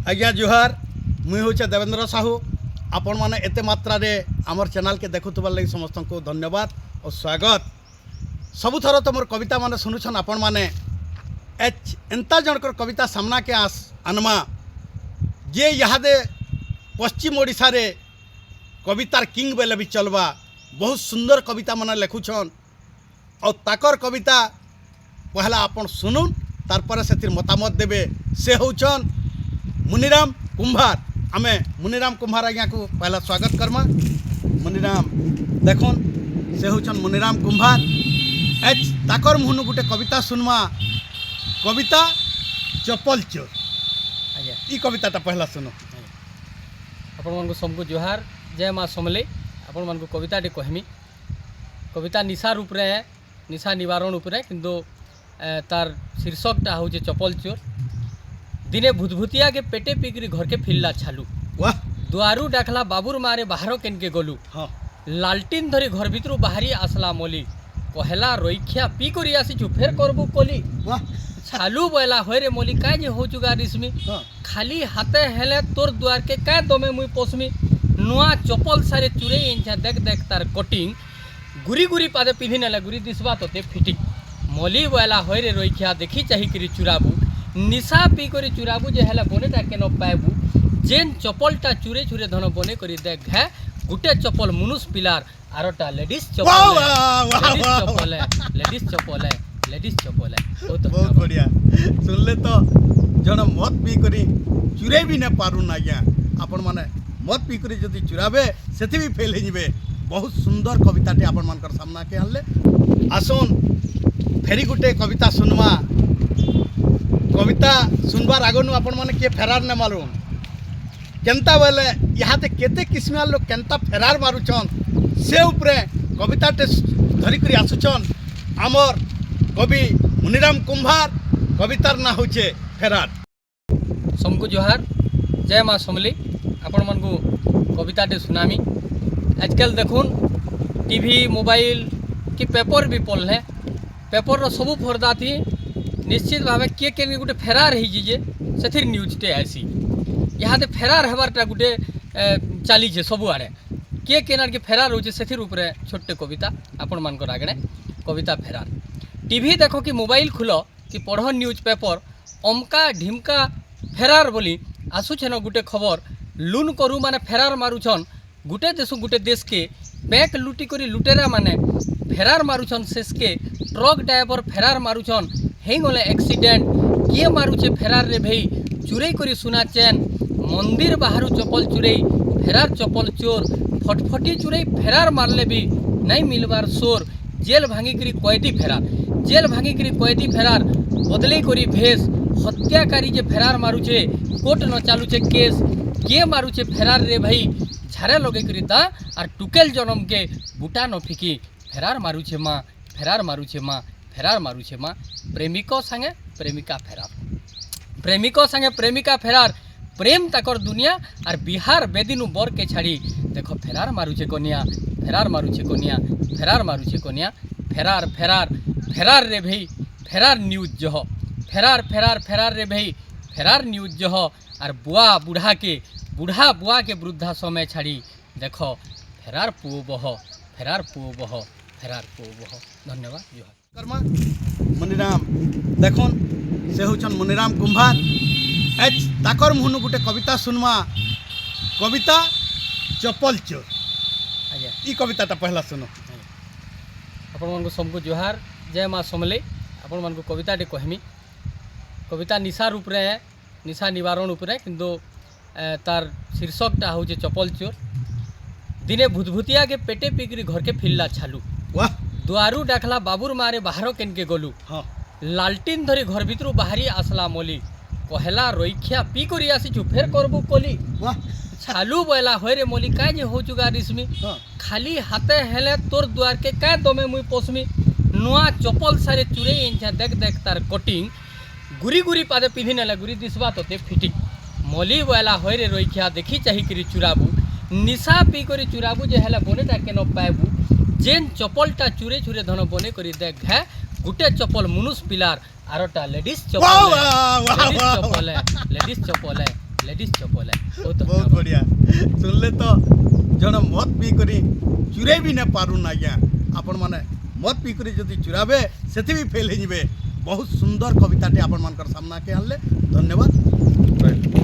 आज्ञा जुहार मुई हूँ देवेंद्र साहू आपण मैंने एत मात्रा आमर चैनल के देखुवर लगी समस्त को धन्यवाद और स्वागत। सबुथर तो मोर कविता माने शुणुछन आपण मैंने एंता जनकर कविता सामना के आनमा जे इहादे पश्चिम ओडिशा रे कवितार किंग बेले भी चलवा बहुत सुंदर कविता माने लिखुछन और ताकर कविता पहला आपण सुनुन तार से मतामत देवे से होचन मुनिराम कुंभार। आमे मुनिराम कुंभार आज्ञा को पहला स्वागत करमा। मुनिराम देखुन से होचन मुनिराम कुंभार। ताकर मुहनु गोटे कविता सुनमा कविता चपल चोर। ई कविताटा पहला सुनो। आपण मन को सबको जोहार जय माँ समले। आपण मन को कविताटे कहमी कविता निशा रूप रे है निशा निवारण उपरे किंतु तार शीर्षकटा हूँ चपल चोर। दिने भूतभूतिया के पेटे पीकरी घर के फिरला छालू वाह दुआरू डाकला बाबूर मारे बाहर केनके गलू हाँ लालटीन धरी घर भितर बाहरी आसला मली कहला रईखिया पी करी आसीचु फेर करबू कली वाह छालू बोला होय रे मली काय जे हो चुगा रिश्मी हाँ खाली हाथे हेले तोर दुआर के काय दमे मुई पोसमी नुआ चपल सारे चुरे इंचा देख देख तार कटिंग गुरी गुरी पादे पिंधि नेला गुरी दिसबा तोते फिटिंग मली बोला होय रे रईखिया देखी चाही करी चुराबू निशा पी करी चुराबू जे हेला बनेटा केन पाइबू जेन चपलटा चुरे चुरे धन बने करी देख है गुटे चपल मुनुष पिलार आरोटा लेडीज चपल लेडीज चपल बहुत बढ़िया सुनले तो जन मत पी करी चुरे भी न पारुन आज्ञा आपण माने मत पी करी जदि चुराबे सेति भी फेल हिबे। बहुत सुंदर कविताटे आपण मानकर सामना के आनले। आसुन फेरी गुटे कविता सुनमा कविता सुनबार आगनु आपण माने के फेरार न मालूम केनता बेले इहाते केते किस्मिया लोग केनता फेरार मारुछन से उपरे कविताटे धरी करी आसुछन आमर कवि मुनिराम कुंभार। कवितार ना होचे फेरार। सबको जोहार जय माँ समली। आपण मन को कविताटे सुनामी। आजकल देखुन टीवी मोबाइल कि पेपर भी पढ़ले पेपर सबू फरदा थी निश्चित भाव किए के गोटे फेरार होजे से न्यूजटे आसी यहाँ फेरार हबारटा गोटे चली सबुआड़े किए केनार के फेरार हो से छोटे कविता आपण मानकर आगे कविता फेरार। टीवी देख कि मोबाइल खुल कि पढ़ न्यूज पेपर अमका ढिमका फेरार बोली आसुछन गोटे खबर लुन करू माने फेरार मारुछन गुटे देश के बैंक लुटी करी लुटेरा माने फेरार मारुछन शेष के ट्रक ड्राइवर फेरार मारुछन हेगले एक्सीडेंट किए मारुचे फेरार रे भाई चुरई करी सुना चैन मंदिर बाहर चपल चुरई फेरार चपल चोर फटफटी चुरई फेरार मारले भी नहीं मिलबार शोर जेल भांगी करी कैदी फेरार जेल भांगी करी कैदी फेरार बदले करी भेष हत्याकारी जे फेरार मारुचे कोर्ट न चालुचे केस किए मारुचे फेरार रे भाई झारे लगे करी दा और टुकेल जन्म के बूटा न फिकी फेरार मारुचे माँ फेरार मारुचे माँ फेरार मारुचे माँ प्रेमिको संगे प्रेमिका फेरार प्रेमिको संगे प्रेमिका फेरार प्रेम ताकर दुनिया और बिहार बेदिनु बर के छाड़ी देखो फेरार मारुचे कनिया फेरार मारुचे कनिया फेरार मारुचे कनिया फेरार फेरार फेरार रे भाई फेरार न्यूज जह फेरार फेरार फेरार रे भाई फेरार न्यूज जह और बुआ बूढ़ा बुआ के वृद्धा समय छाड़ी देखो फेरार पुओ बह फेरार पुओ बह फेरार पुओ बह। धन्यवाद जोहार कर्मा मुनिराम देखुन से होचन मुनिराम कुंभार। ताकर मुहनु गोटे कविता सुनमा कविता चपल चोर। ई कविताटा पहला सुनो। आपण मन को सबको जोहार जय माँ समले। आपण मन को कविताटे कहमी कविता निशा रूप रे है निशा निवारण उपरे किंतु तार शीर्षकटा हूँ चपल चोर। दिने भूतभूतिया के पेटे पीकरी घर के फिरला छालू वाह दुआरू डाकला बाबूर मारे बाहर केनके गलू हाँ लालटीन धरी घर भितर बाहरी आसला मली कहला रईखिया पी करी आसीचु फेर करबू कली वाह छालू बोला होय रे मली काय जे हो चुगा रिश्मी हाँ खाली हाथे हेले तोर दुआर के काय दमे मुई पोसमी नुआ चपल सारे चुरे इंचा देख देख तार कटिंग गुरी गुरी पादे पिंधि नेला गुरी दिसबा तोते फिटिंग मली बोला होय रे रईखिया देखी चाही करी चुराबू निशा पी करी चुराबू जे हेला बनेटा केन पाइबू जेन चपलटा चुरे चुरे धन बने करी देख है गुटे चपल मुनुष पिलार आरोटा लेडीज चपल लेडीज चपल लेडीज चप्पल है बहुत बहुत धन्यवाद। बढ़िया सुनले तो जन मत पी करी चुरे भी नहीं पारुन आज्ञा आपण माने मत पी करी जदि चुराबे सेति भी फेल हो जिवे बहुत सुंदर कविताटी आपण मानकर सामना के आनले धन्यवाद।